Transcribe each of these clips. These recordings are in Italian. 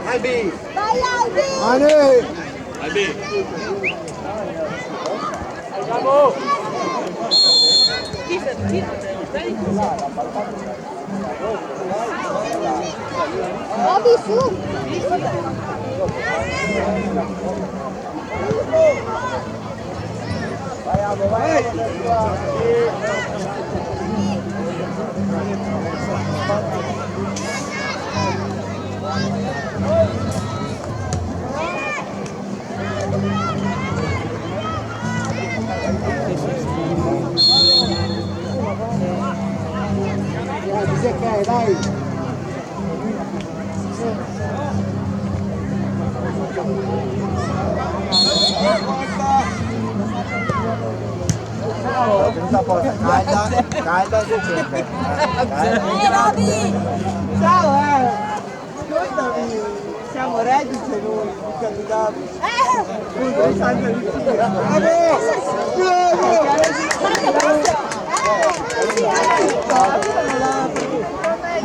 Albi! Vai Albi! Albi! Bravo! Albi su! Vai Albo, vai! Dai, dai! Calda e sempre. Roby! Ciao siamo reduci noi, candidati. Noi Santa Lucia.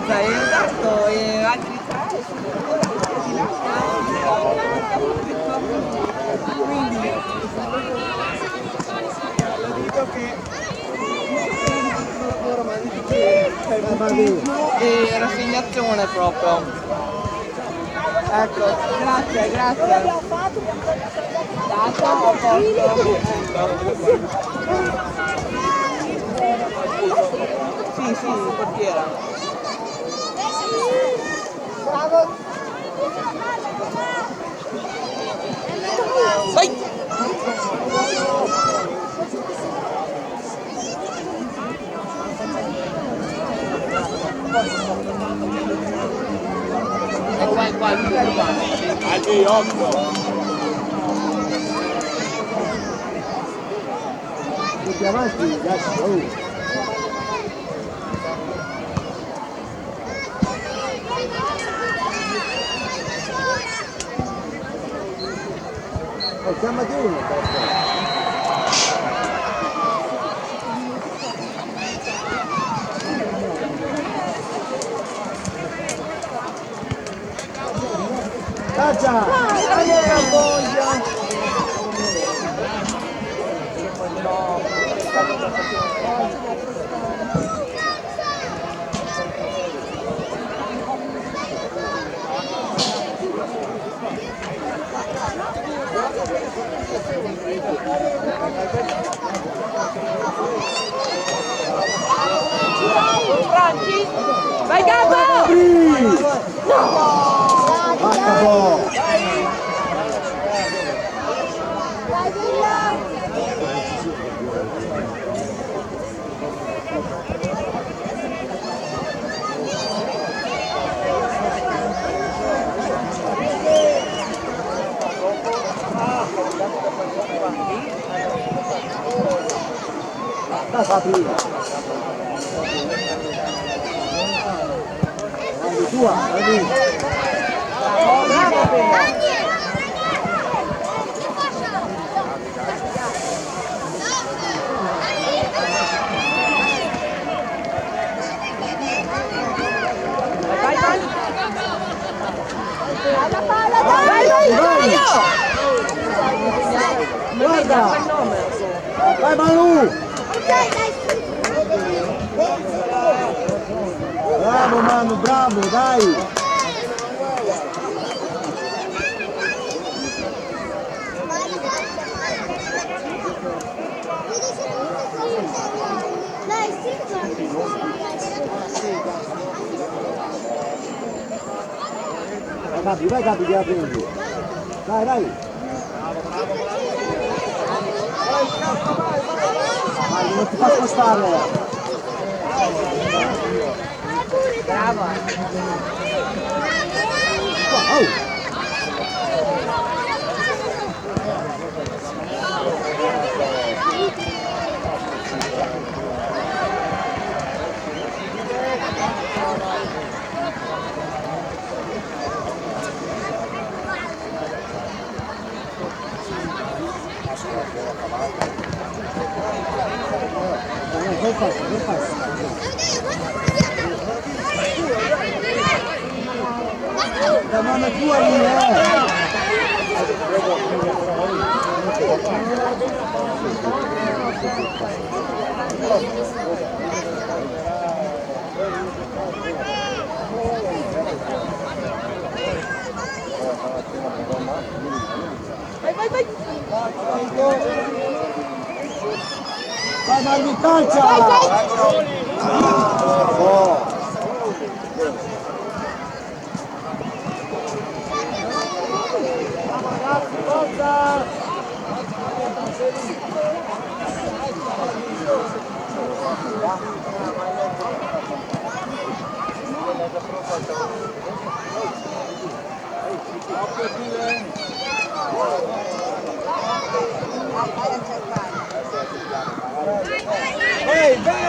Sei andato e altri quindi lo dico che c'è il bottismo e rassegnazione proprio. Ecco, grazie. Sì, portiera. Bravo! Vai! Vai, Albi, occhio! Tutti avanti, ragazzi! Chiamati uno! Caccia! Franci! Vai Gabbo! Vai Villa! Da Sabrina! Tua, vai! Bravo! Alla palla, dai! Guarda! Vai Manu! Ok, dai! Bravo Manu, bravo, dai! Dai, sì, Vai Gabi, che la prendi! Vai! Vai, non ti fa spostare! Bravo! Oh! La mano tua lì, Vai Marmi, calcia! Bravo!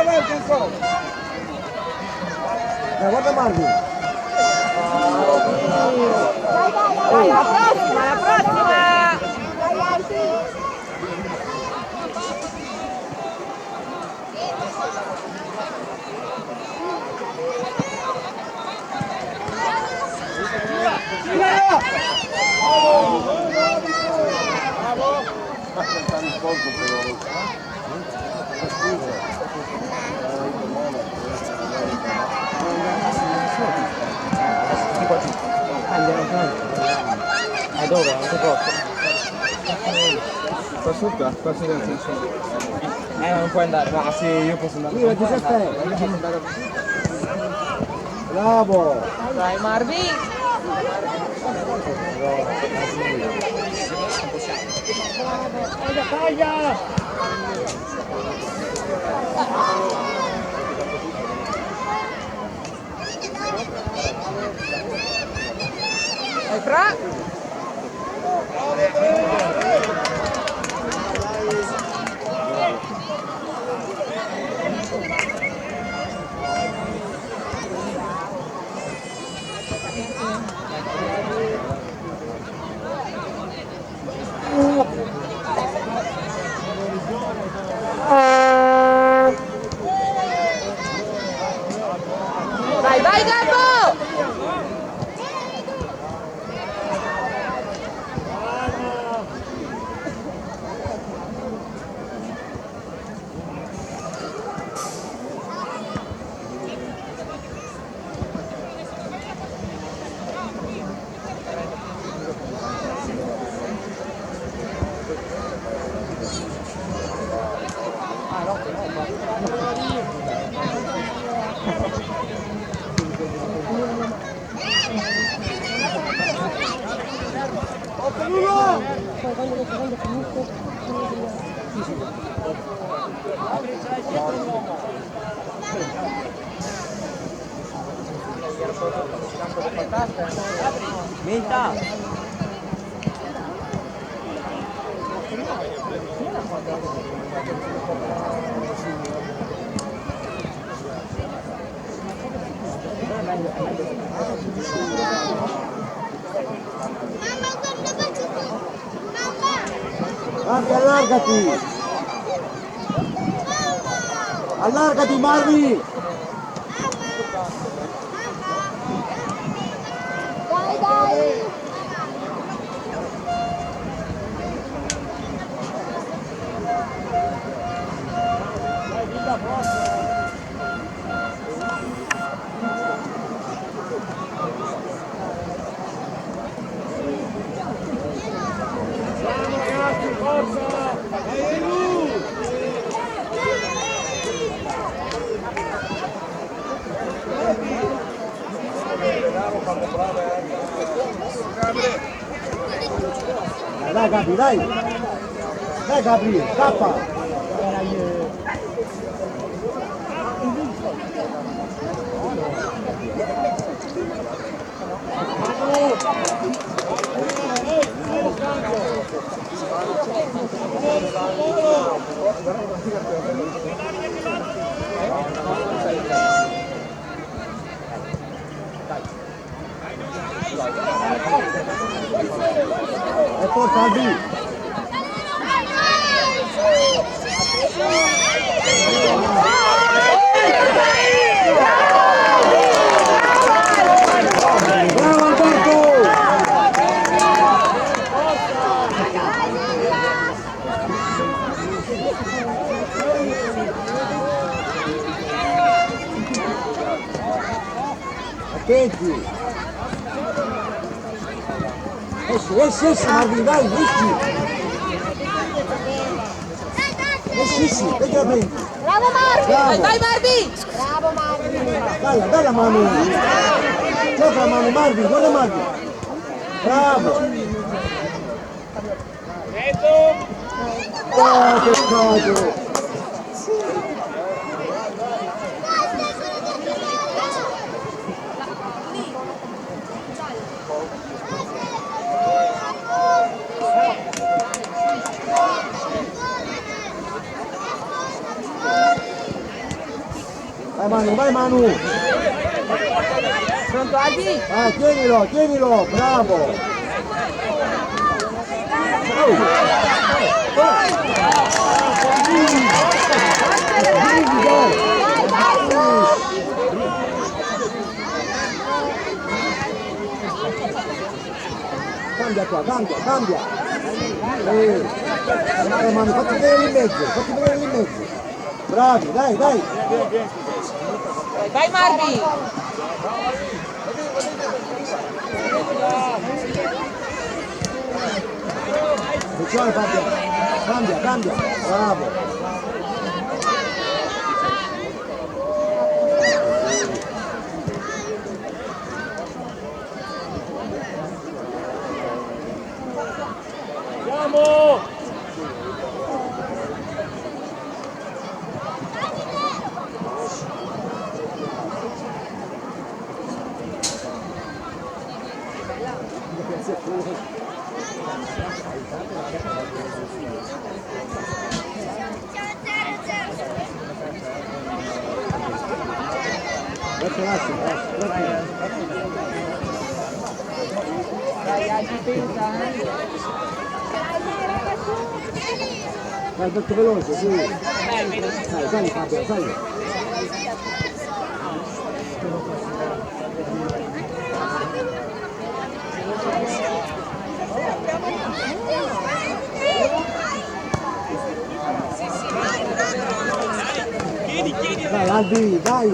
Vai, Cancò! Guarda Marmi! Dai, la prossima, la prossima! Dove? Non si può. Qua sotto? Qua sotto nel senso. Non puoi andare. Ma sì, io posso andare. Viva Giuseppe! Bravo! Dai Marvi! Dai Fra! Vai, vai Gabbo! Minta! Marmi, allargati! Allargati Marmi! Dai, dai! Dai Gabri, dai! Dai Gabri, scappa! E forza Albi! Dai! Esci, Marvin, dai, esci! Esci, vedi la prendi! Bravo Marvin! Bravo! Vai Marvin! Bravo Marvin! Bella Manu! Gioca Manu, Marvin, guarda Marvin! Bravo! Oh, che coso! Vai Manu! Pronto Albi? Tienilo, bravo! Cambia qua, cambia! Manu, fatti vedere lì in mezzo! Bravi, dai! Vai Marvin! Attenzione Fabio, cambia, bravo! Andiamo! Vai, molto veloce, sì! Sali Fabio, sali! Dai Albi, dai!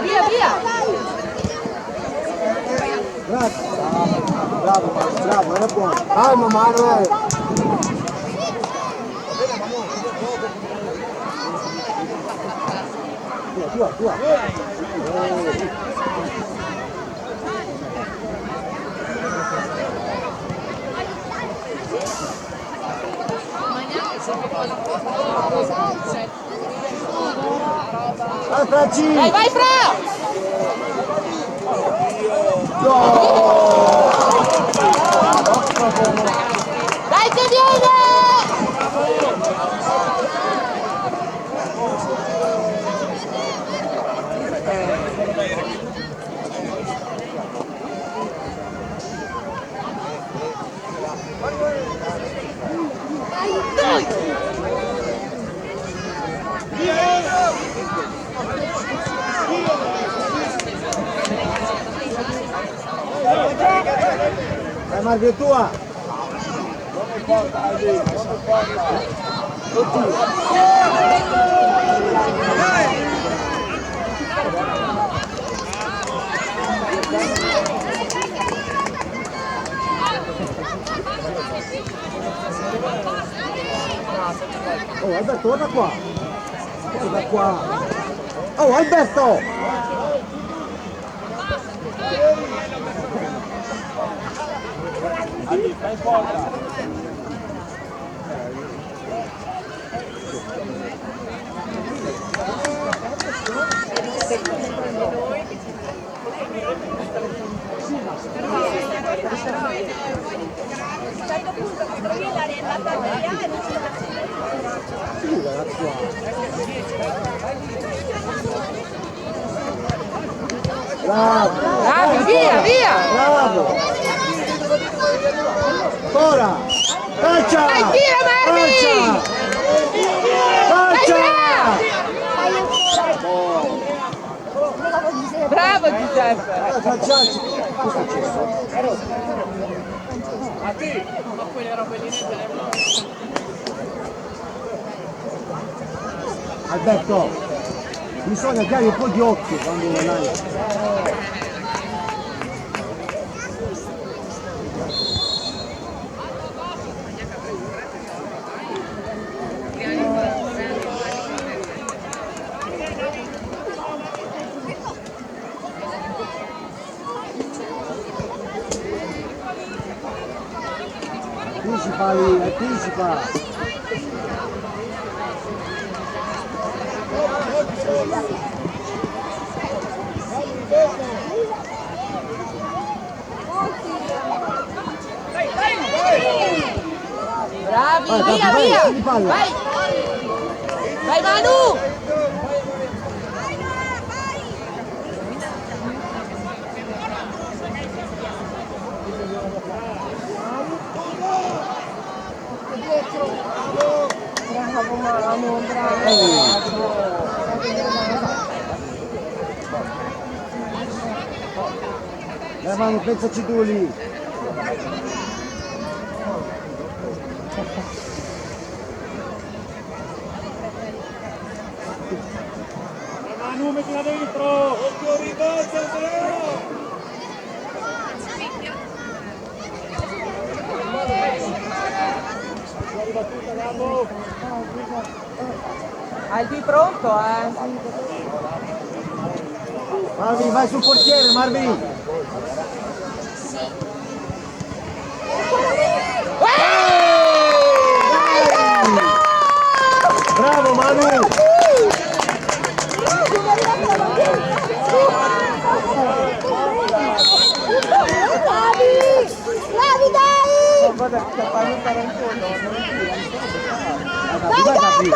Via! Bravo, era buono! Calma Manuel! Tua! Vai Franci! Vai Fra! Dai che viene! Dai Marvio, è tua! Oh Alberto, guarda qua! Guarda qua! Oh Alberto! Fai forza! Bravo! Bravi, via! Bravo! Ora! Calcia! Dai, tira Marvin! Calcia! Bravo Giuseppe! Calciarci! Cosa è successo? A te! Ma quelle robe lì nel telefono. Alberto, bisogna dare un po' di occhio quando vai. Anticipa lì, anticipa! Bravi, Vai, via, vai, via! vai, palla. Vai! Vai Manu! Bravo Manu, bravo. Manu, pensaci tu lì. Manu, mettila dentro! Occhio ribalta, Albi pronto, Marvin, vai sul portiere, Marvin! Bravo Manu! Bravi, dai! Guarda, capace stare in fondo. Vai Gabri,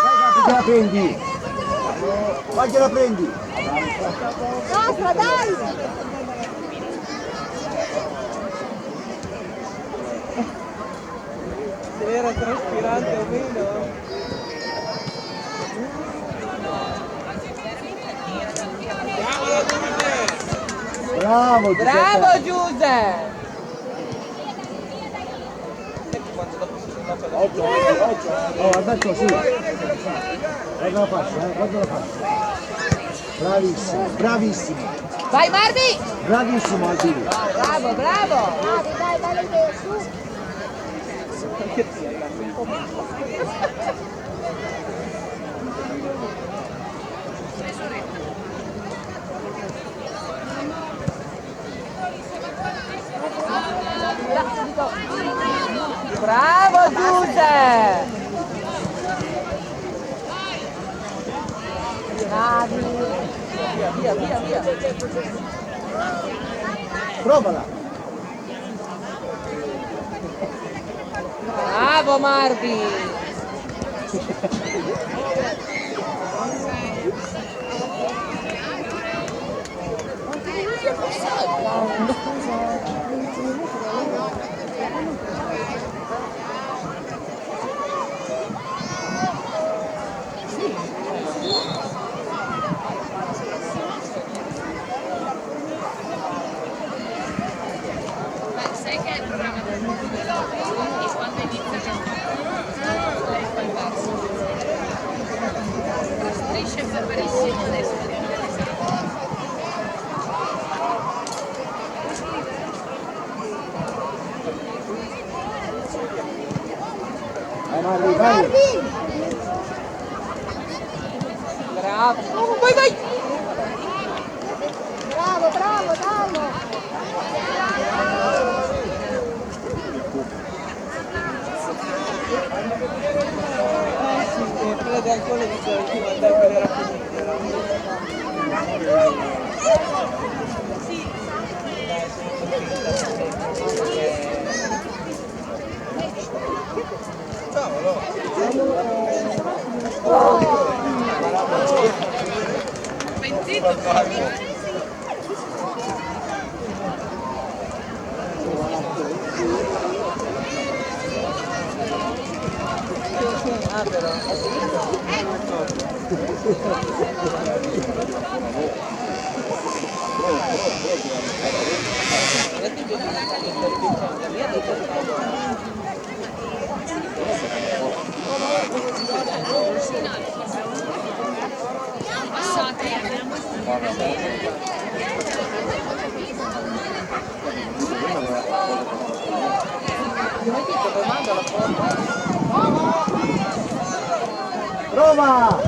che la prendi! Vai che la prendi! Nostra, dai! Se era traspirante o meno. Bravo Giuseppe! Bravo Giuseppe! Oh Alberto sì! Guarda la fascia, guarda la fascia! Bravissimo, bravissimo! Vai Marvi! Bravissimo Albini! Bravo, bravo! Dai, dai, su! Bravo Giuseppe! Bravi! Via, via, via! Provala! Bravo Marvi! Sai che è il programma del e quando inizia lei fa il verso. La striscia è fermarissima adesso. Vai Marvin, vai! Bravo! Vai, vai! Bravo, bravo, dai! Quella di alcol dice che mandare quelle era Roma!